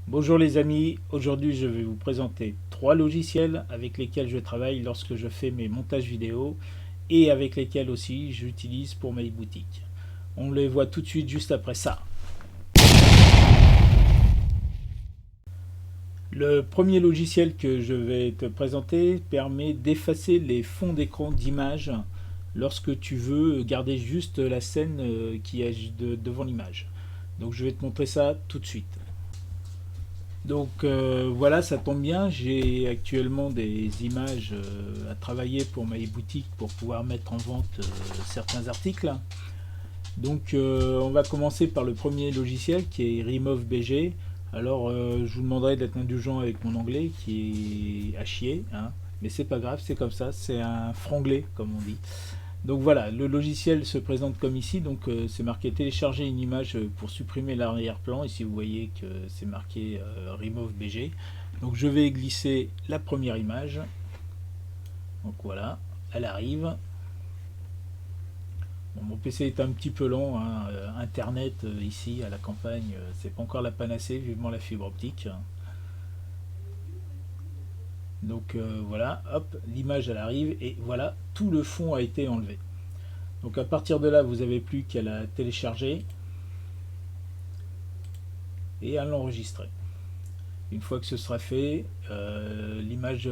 Bonjour les amis, aujourd'hui je vais vous présenter trois logiciels avec lesquels je travaille lorsque je fais mes montages vidéo et avec lesquels aussi j'utilise pour mes boutiques. On les voit tout de suite juste après ça. Le premier logiciel que je vais te présenter permet d'effacer les fonds d'écran d'images lorsque tu veux garder juste la scène qui est devant l'image. Donc je vais te montrer ça tout de suite. Donc voilà, ça tombe bien, j'ai actuellement des images à travailler pour ma boutique pour pouvoir mettre en vente certains articles. Donc on va commencer par le premier logiciel qui est Remove BG. Alors je vous demanderai d'être indulgent avec mon anglais qui est à chier, hein, mais c'est pas grave, c'est comme ça, c'est un franglais comme on dit. Donc voilà, le logiciel se présente comme ici, donc c'est marqué télécharger une image pour supprimer l'arrière-plan. Ici vous voyez que c'est marqué Remove BG. Donc je vais glisser la première image. Donc voilà, elle arrive. Bon, mon PC est un petit peu lent, hein. Internet ici à la campagne, c'est pas encore la panacée, vivement la fibre optique. Donc voilà, hop, l'image elle arrive et voilà, tout le fond a été enlevé. Donc à partir de là, vous n'avez plus qu'à la télécharger et à l'enregistrer. Une fois que ce sera fait, l'image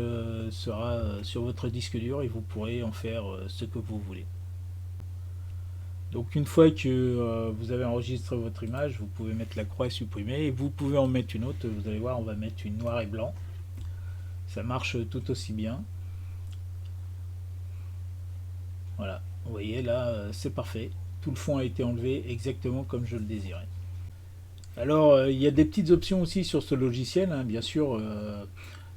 sera sur votre disque dur et vous pourrez en faire ce que vous voulez. Donc une fois que vous avez enregistré votre image, vous pouvez mettre la croix et supprimer et vous pouvez en mettre une autre. Vous allez voir, on va mettre une noir et blanc. Ça marche tout aussi bien. Voilà, vous voyez là, c'est parfait. Tout le fond a été enlevé exactement comme je le désirais. Alors, il y a des petites options aussi sur ce logiciel, hein, bien sûr,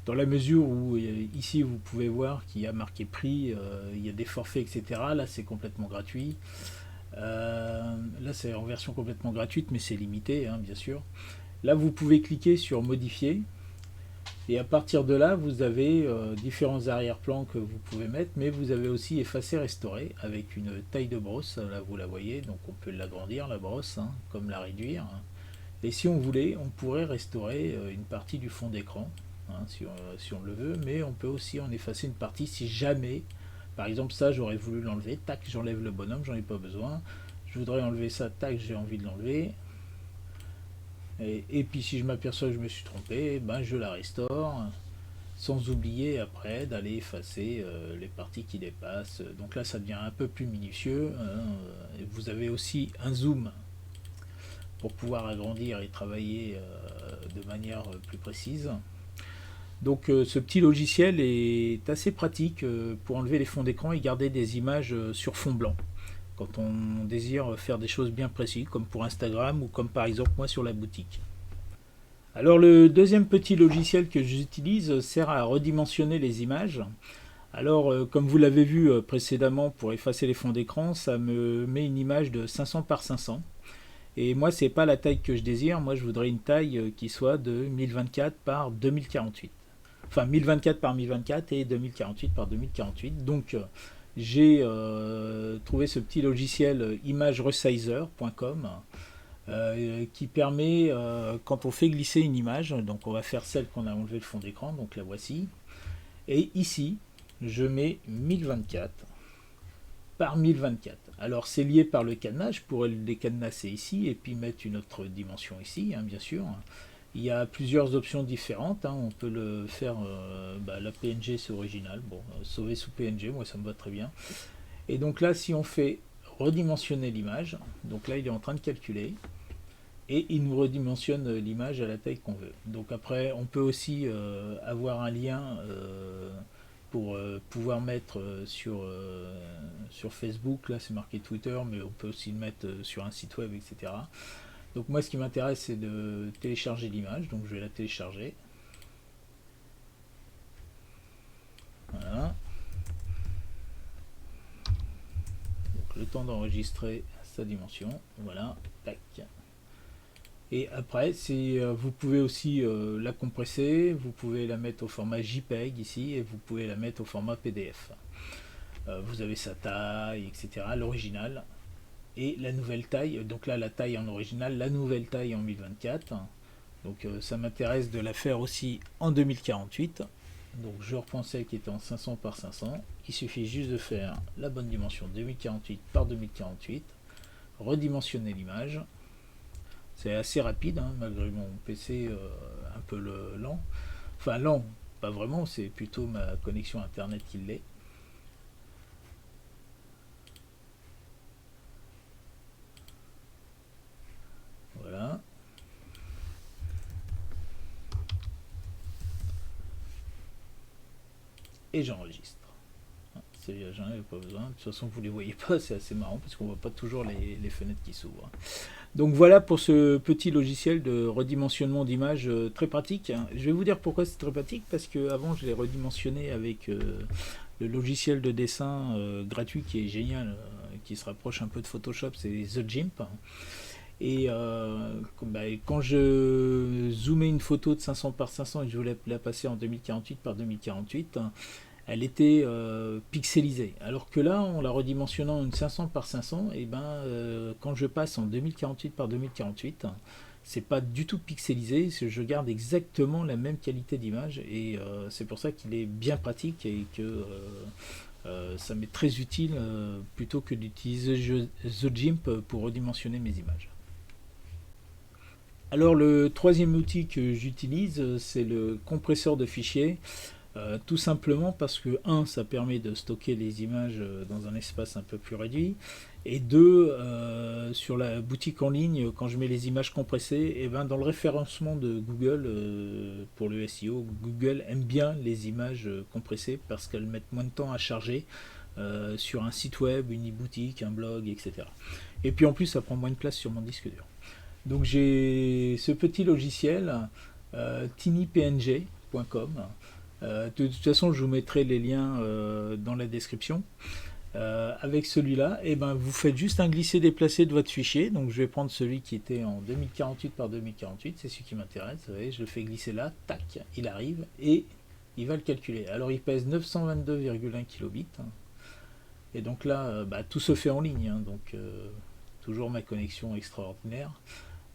dans la mesure où ici vous pouvez voir qu'il y a marqué prix, il y a des forfaits, etc. Là, c'est complètement gratuit. Là, c'est en version complètement gratuite, mais c'est limité, hein, bien sûr. Là, vous pouvez cliquer sur modifier. Et à partir de là, vous avez différents arrière-plans que vous pouvez mettre, mais vous avez aussi effacer, restaurer avec une taille de brosse. Là, vous la voyez, donc on peut l'agrandir, la brosse, hein, comme la réduire. Et si on voulait, on pourrait restaurer une partie du fond d'écran, hein, si on le veut, mais on peut aussi en effacer une partie si jamais, par exemple ça j'aurais voulu l'enlever, tac, j'enlève le bonhomme, j'en ai pas besoin, je voudrais enlever ça, tac, j'ai envie de l'enlever, et puis si je m'aperçois que je me suis trompé, ben je la restaure, sans oublier après d'aller effacer les parties qui dépassent. Donc là ça devient un peu plus minutieux, hein. Vous avez aussi un zoom pour pouvoir agrandir et travailler de manière plus précise. Donc ce petit logiciel est assez pratique pour enlever les fonds d'écran et garder des images sur fond blanc quand on désire faire des choses bien précises comme pour Instagram ou comme par exemple moi sur la boutique. Alors le deuxième petit logiciel que j'utilise sert à redimensionner les images. Alors comme vous l'avez vu précédemment pour effacer les fonds d'écran, ça me met une image de 500 par 500. Et moi, c'est pas la taille que je désire. Moi, je voudrais une taille qui soit de 1024 par 2048. Enfin, 1024 par 1024 et 2048 par 2048. Donc, j'ai trouvé ce petit logiciel imageresizer.com qui permet, quand on fait glisser une image, donc on va faire celle qu'on a enlevé le fond d'écran, donc la voici. Et ici, je mets 1024 par 1024. Alors c'est lié par le cadenas, je pourrais le décadenasser ici et puis mettre une autre dimension ici, hein, bien sûr. Il y a plusieurs options différentes, hein. On peut le faire, la PNG c'est original, bon, sauver sous PNG, moi ça me va très bien. Et donc là si on fait redimensionner l'image, donc là il est en train de calculer, et il nous redimensionne l'image à la taille qu'on veut. Donc après on peut aussi avoir un lien pour pouvoir mettre sur Facebook, là c'est marqué Twitter, mais on peut aussi le mettre sur un site web, etc. Donc moi ce qui m'intéresse c'est de télécharger l'image, donc je vais la télécharger. Voilà. Donc le temps d'enregistrer sa dimension, voilà, tac. Et après, vous pouvez aussi la compresser, vous pouvez la mettre au format JPEG ici, et vous pouvez la mettre au format PDF. Vous avez sa taille, etc. L'original. Et la nouvelle taille, donc là la taille en original, la nouvelle taille en 1024. Donc ça m'intéresse de la faire aussi en 2048. Donc je reprends celle qui était en 500 par 500. Il suffit juste de faire la bonne dimension 2048 par 2048, redimensionner l'image. C'est assez rapide, hein, malgré mon PC un peu lent. Enfin lent, pas vraiment, c'est plutôt ma connexion internet qui l'est. Voilà. Et j'enregistre. C'est j'en avais pas besoin. De toute façon, vous les voyez pas, c'est assez marrant parce qu'on voit pas toujours les fenêtres qui s'ouvrent. Donc voilà pour ce petit logiciel de redimensionnement d'image très pratique. Je vais vous dire pourquoi c'est très pratique, parce que avant je l'ai redimensionné avec le logiciel de dessin gratuit qui est génial, qui se rapproche un peu de Photoshop, c'est The Gimp. Et quand je zoomais une photo de 500 par 500 et que je voulais la passer en 2048 par 2048, elle était pixelisée. Alors que là, en la redimensionnant une 500 par 500, et quand je passe en 2048 par 2048, c'est pas du tout pixelisé, je garde exactement la même qualité d'image, et c'est pour ça qu'il est bien pratique et que ça m'est très utile plutôt que d'utiliser The Gimp pour redimensionner mes images. Alors le troisième outil que j'utilise, c'est le compresseur de fichiers. Tout simplement parce que, un, ça permet de stocker les images dans un espace un peu plus réduit, et deux, sur la boutique en ligne, quand je mets les images compressées, et ben dans le référencement de Google, pour le SEO, Google aime bien les images compressées parce qu'elles mettent moins de temps à charger sur un site web, une e-boutique, un blog, etc. Et puis en plus, ça prend moins de place sur mon disque dur. Donc j'ai ce petit logiciel, tinypng.com. De toute façon, je vous mettrai les liens dans la description. Avec celui-là, vous faites juste un glisser-déplacer de votre fichier. Donc je vais prendre celui qui était en 2048 par 2048, c'est celui qui m'intéresse. Vous voyez, je le fais glisser là, tac, il arrive et il va le calculer. Alors il pèse 922,1 kilobits. Et donc là, tout se fait en ligne. Donc toujours ma connexion extraordinaire.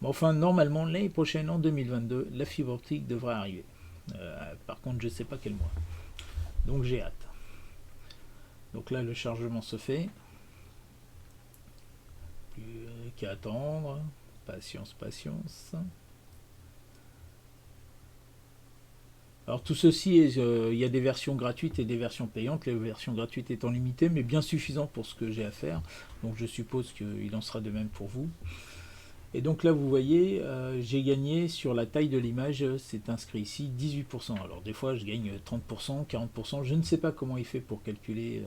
Mais enfin, normalement, l'année prochaine, en 2022, la fibre optique devrait arriver. Par contre, je ne sais pas quel mois. Donc j'ai hâte. Donc là, le chargement se fait. Plus qu'à attendre. Patience, patience. Alors tout ceci, il y a des versions gratuites et des versions payantes. Les versions gratuites étant limitées, mais bien suffisantes pour ce que j'ai à faire. Donc je suppose qu'il en sera de même pour vous. Et donc là, vous voyez, j'ai gagné sur la taille de l'image, c'est inscrit ici 18%. Alors des fois, je gagne 30%, 40%. Je ne sais pas comment il fait pour calculer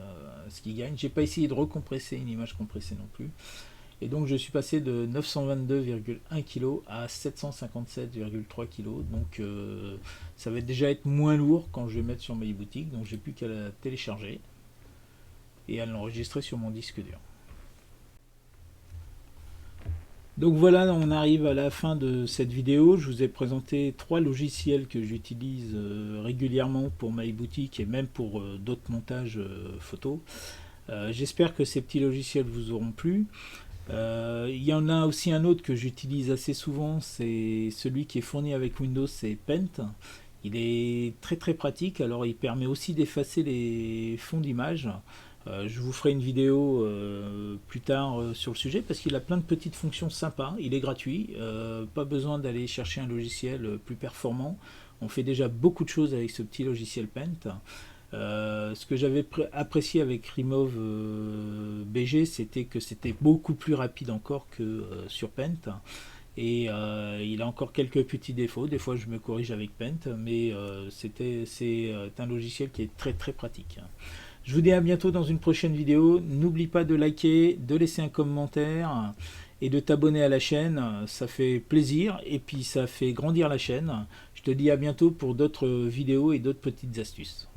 ce qu'il gagne. J'ai pas essayé de recompresser une image compressée non plus. Et donc je suis passé de 922,1 kg à 757,3 kg. Donc ça va déjà être moins lourd quand je vais mettre sur ma e-boutique. Donc j'ai plus qu'à la télécharger et à l'enregistrer sur mon disque dur. Donc voilà, on arrive à la fin de cette vidéo. Je vous ai présenté 3 logiciels que j'utilise régulièrement pour ma e-boutique et même pour d'autres montages photos. J'espère que ces petits logiciels vous auront plu. Il y en a aussi un autre que j'utilise assez souvent, c'est celui qui est fourni avec Windows, c'est Paint. Il est très très pratique, alors il permet aussi d'effacer les fonds d'image. Je vous ferai une vidéo plus tard sur le sujet parce qu'il a plein de petites fonctions sympas. Il est gratuit, pas besoin d'aller chercher un logiciel plus performant. On fait déjà beaucoup de choses avec ce petit logiciel Paint. Ce que j'avais apprécié avec Remove BG, c'était que c'était beaucoup plus rapide encore que sur Paint. Et il a encore quelques petits défauts. Des fois, je me corrige avec Paint, mais c'est un logiciel qui est très très pratique. Je vous dis à bientôt dans une prochaine vidéo. N'oublie pas de liker, de laisser un commentaire et de t'abonner à la chaîne. Ça fait plaisir et puis ça fait grandir la chaîne. Je te dis à bientôt pour d'autres vidéos et d'autres petites astuces.